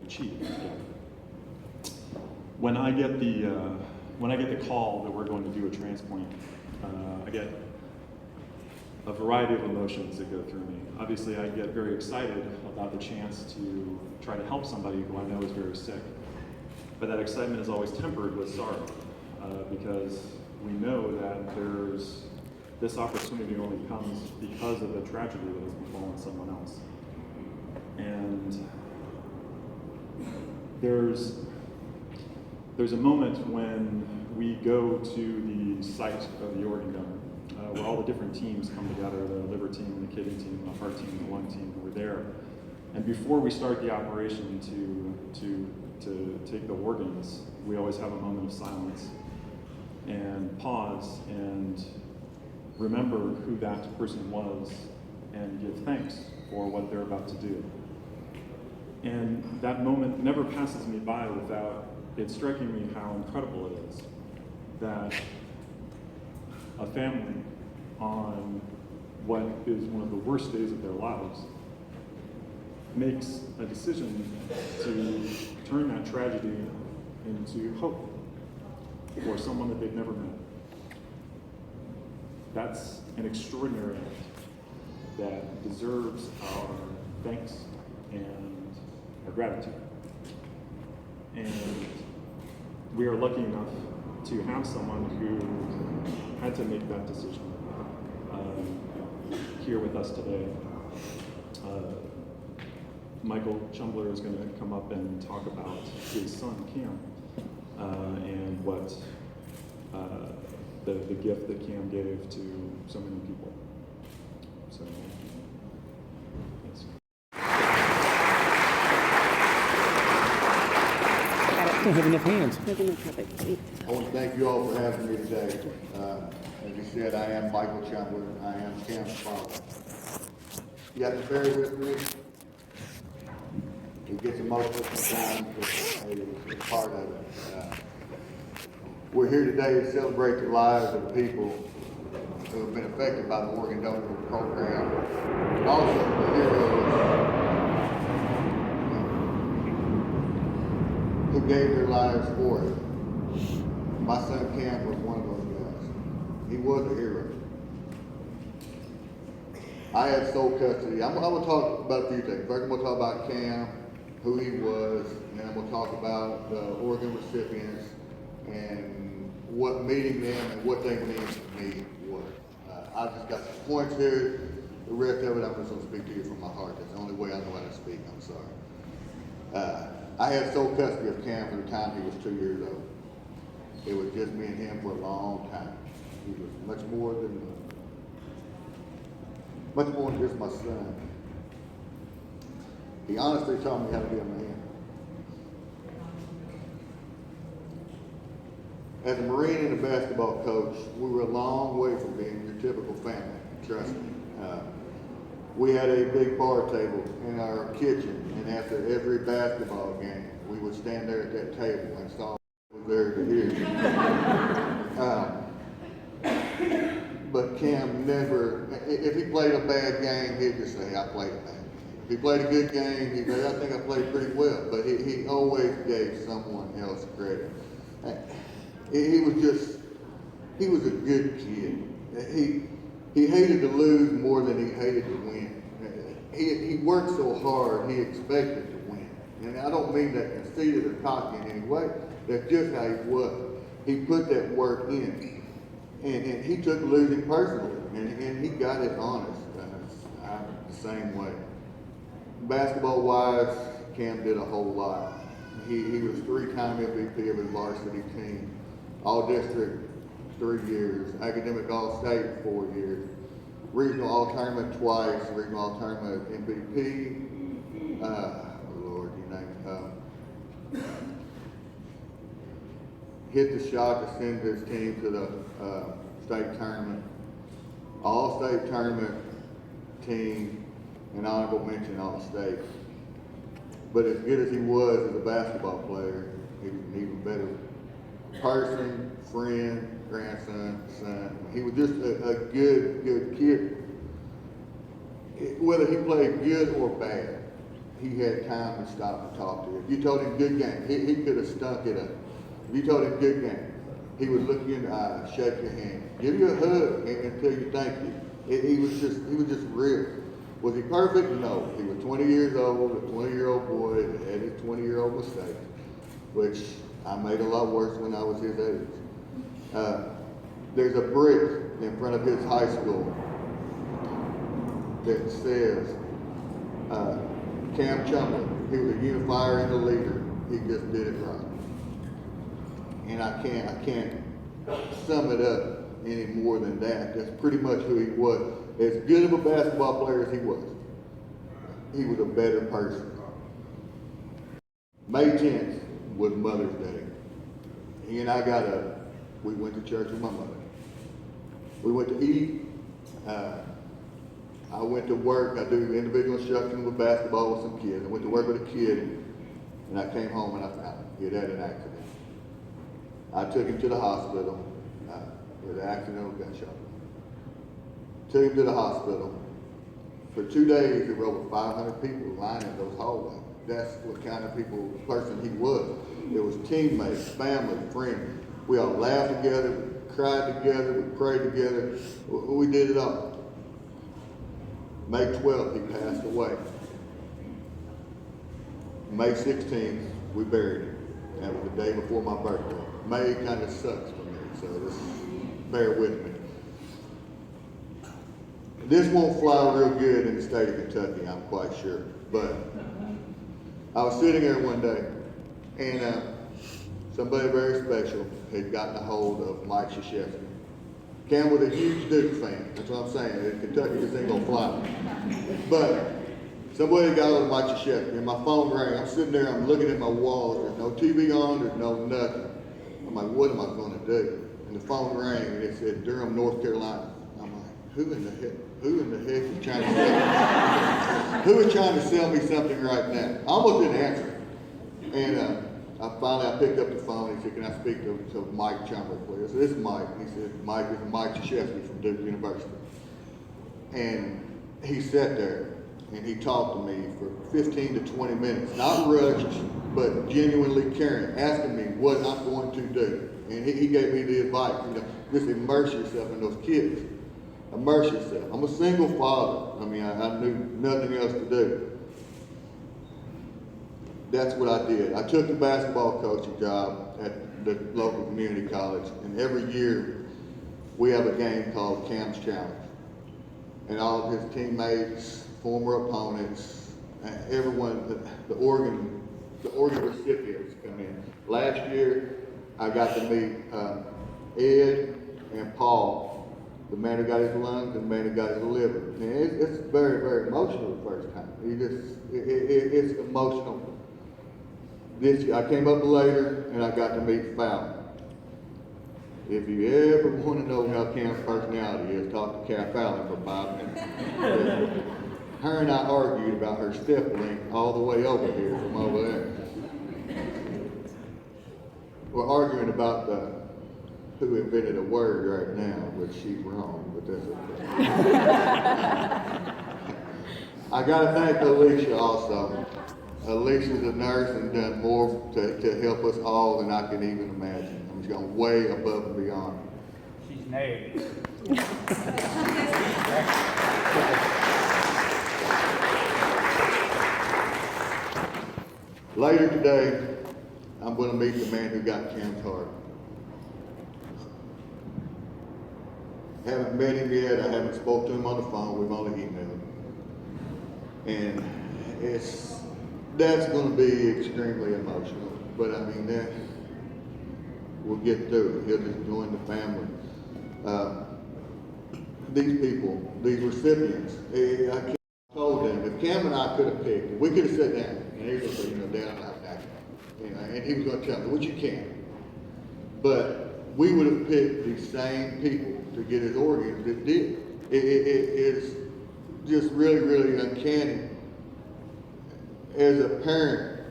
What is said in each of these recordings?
achieve. When I get the call that we're going to do a transplant, I get a variety of emotions that go through me. Obviously, I get very excited about the chance to try to help somebody who I know is very sick. But that excitement is always tempered with sorrow, because we know that this opportunity only comes because of the tragedy that has befallen someone else. And there's a moment when we go to the site of the organ donor, where all the different teams come together, the liver team, the kidney team, the heart team, the lung team, and we're there. And before we start the operation to take the organs, we always have a moment of silence and pause and remember who that person was and give thanks for what they're about to do. And that moment never passes me by without it striking me how incredible it is that a family on what is one of the worst days of their lives makes a decision to turn that tragedy into hope for someone that they've never met. That's an extraordinary act that deserves our thanks and our gratitude. And we are lucky enough to have someone who had to make that decision here with us today. Michael Chumbler is going to come up and talk about his son, Cam, and what the gift that Cam gave to so many people. So, yes. Don't have enough hands. I want to thank you all for having me today. As you said, I am Michael Chumbler. I am Cam's father. You have to bear with me. It gets emotional sometimes, but it's part of it. We're here today to celebrate the lives of the people who have been affected by the organ donor program, and also the heroes who gave their lives for it. My son Cam was one of those guys. He was a hero. I had sole custody. I'm going to talk about a few things. First, I'm going to talk about Cam, who he was, and then I'm going to talk about the organ recipients and what meeting them and what they mean to me was. I've just got some points here. The rest of it, I'm just going to speak to you from my heart. That's the only way I know how to speak. I'm sorry. I had sole custody of Cam from the time he was 2 years old. It was just me and him for a long time. He was much more than just my son. He honestly taught me how to be a man. As a Marine and a basketball coach, we were a long way from being your typical family, trust me. We had a big bar table in our kitchen, and after every basketball game, we would stand there at that table and saw what was there to hear. But Cam never, if he played a bad game, he'd just say, I played a bad game. If he played a good game, he'd say, I think I played pretty well. But he always gave someone else credit. He was a good kid. He hated to lose more than he hated to win. He worked so hard, he expected to win. And I don't mean that conceited or cocky in any way. That's just how he was. He put that work in. And he took losing personally, and he got it honest. I'm the same way. Basketball-wise, Cam did a whole lot. He was 3-time MVP of his varsity team, All-District 3 years, Academic All-State 4 years, Regional All-Tournament twice, Regional All-Tournament MVP, Lord, you name it. Hit the shot to send his team to the state tournament, all-state tournament team, and honorable mention all-state. But as good as he was as a basketball player, he was an even better person, friend, grandson, son. He was just a good kid. Whether he played good or bad, he had time to stop and talk to you. If you told him good game, he could have stunk it up. If you told him good game, he would look you in the eye, shake your hand, give you a hug, and tell you thank you. He was just real. Was he perfect? No. He was 20 years old, a 20-year-old boy that had his 20-year-old mistakes, which I made a lot worse when I was his age. There's a brick in front of his high school that says, Cam Chumbler, he was a unifier and a leader. He just did it right. And I can't sum it up any more than that. That's pretty much who he was. As good of a basketball player as he was a better person. May 10th was Mother's Day. He and I we went to church with my mother. We went to eat. I went to work. I do individual instruction with basketball with some kids. I went to work with a kid, and I came home and I found him. He had an accident. I took him to the hospital with an accidental gunshot. Took him to the hospital. For 2 days, there were over 500 people lining those hallways. That's what kind of person he was. It was teammates, family, friends. We all laughed together, we cried together, we prayed together. We did it all. May 12th, he passed away. May 16th, we buried him. That was the day before my birthday. May kind of sucks for me, so just bear with me. This won't fly real good in the state of Kentucky, I'm quite sure. But I was sitting there one day, and somebody very special had gotten a hold of Mike Krzyzewski. Cam was a huge Duke fan. That's what I'm saying. In Kentucky, this ain't gonna fly. But somebody got a hold of Mike Krzyzewski, and my phone rang. I'm sitting there, I'm looking at my wall. There's no TV on, there's no nothing. I'm like, what am I gonna do? And the phone rang, and it said Durham, North Carolina. I'm like, who in the heck is trying to sell me? Who is trying to sell me something right now? I almost didn't answer. And I picked up the phone. He said, can I speak to Mike Chumbler, please? I said, this is Mike. He said, Mike, this is Mike Krzyzewski from Duke University. And he sat there and he talked to me for 15 to 20 minutes, not rushed, but genuinely caring, asking me what I'm going to do. And he gave me the advice, just immerse yourself in those kids. Immerse yourself. I'm a single father. I mean, I knew nothing else to do. That's what I did. I took the basketball coaching job at the local community college, and every year we have a game called Cam's Challenge. And all of his teammates, former opponents, everyone, the Oregon recipients come in. Last year, I got to meet Ed and Paul, the man who got his lungs and the man who got his liver. And it's very, very emotional the first time. It's emotional. This year, I came up later and I got to meet Fallon. If you ever want to know how Cam's personality is, talk to Cat Fallon for 5 minutes. Her and I argued about her step length all the way over here from over there. We're arguing about who invented a word right now, which she's wrong, but that's okay. I got to thank Alicia also. Alicia's a nurse and done more to help us all than I can even imagine. She's gone way above and beyond. She's nailed. Later today, I'm going to meet the man who got Cam's heart. Haven't met him yet. I haven't spoke to him on the phone. We've only emailed. And that's going to be extremely emotional. But I mean, we'll get through it. He'll just join the family. These people, these recipients, I told them, if Cam and I could have picked, if we could have sat down, and he was going to say, down, and he was going to tell me, which you can. But we would have picked these same people to get his organs that did. It's just really, really uncanny. As a parent,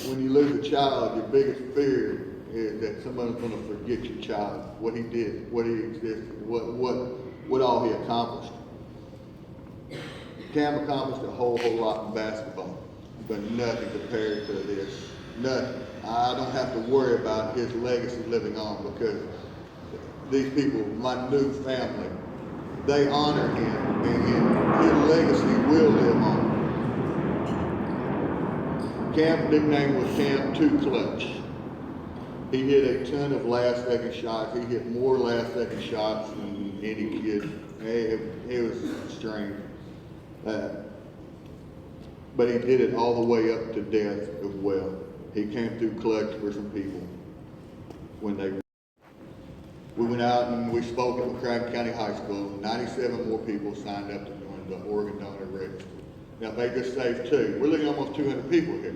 when you lose a child, your biggest fear is that someone's going to forget your child, what he did, what he existed, what all he accomplished. Cam accomplished a whole lot in basketball. but nothing compared to this. Nothing. I don't have to worry about his legacy living on because these people, my new family, they honor him, and his legacy will live on. Cam's nickname was Cam 2 Clutch. He hit a ton of last-second shots. He hit more last-second shots than any kid. It was strange. But he did it all the way up to death as well. He came through clutch for some people when we went out and we spoke at McCracken County High School. 97 more people signed up to join the Oregon Donor Register. Now they just saved 2. We're looking at almost 200 people here.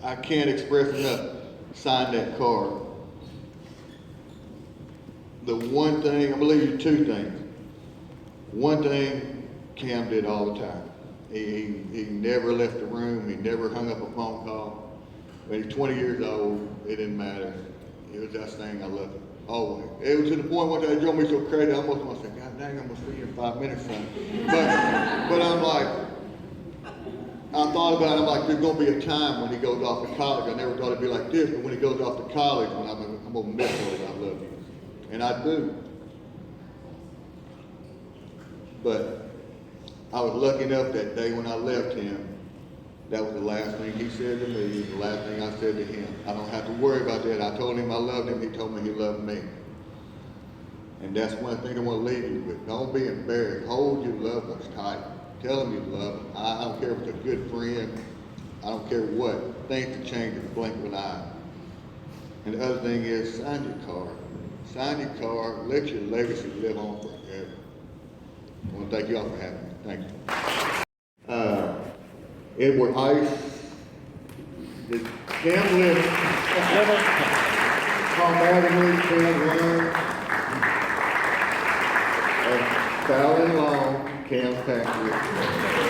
I can't express enough. Sign that card. The one thing, I'm gonna leave you 2 things. One thing Cam did all the time. He never left the room. He never hung up a phone call. When he's 20 years old, it didn't matter. It was that thing I loved him. Always. It was to the point one day it drove me so crazy, I almost want to say, God dang, I'm gonna see you in 5 minutes, son. But I'm like, I thought about it, I'm like, there's gonna be a time when he goes off to college. I never thought it'd be like this, but when he goes off to college, when I'm gonna miss him, I love you. And I do. But I was lucky enough that day when I left him, that was the last thing he said to me, the last thing I said to him. I don't have to worry about that. I told him I loved him, he told me he loved me. And that's one thing I want to leave you with. Don't be embarrassed. Hold your loved ones tight. Tell them you love them. I don't care if it's a good friend. I don't care what. Things can change in the blink of an eye. And the other thing is, sign your card. Sign your card. Let your legacy live on forever. I want to thank you all for having me. Thank you. Edward Ice. Did Cam live? Tom Avenue, Cam Run. Fallon Long, Cam Patrick.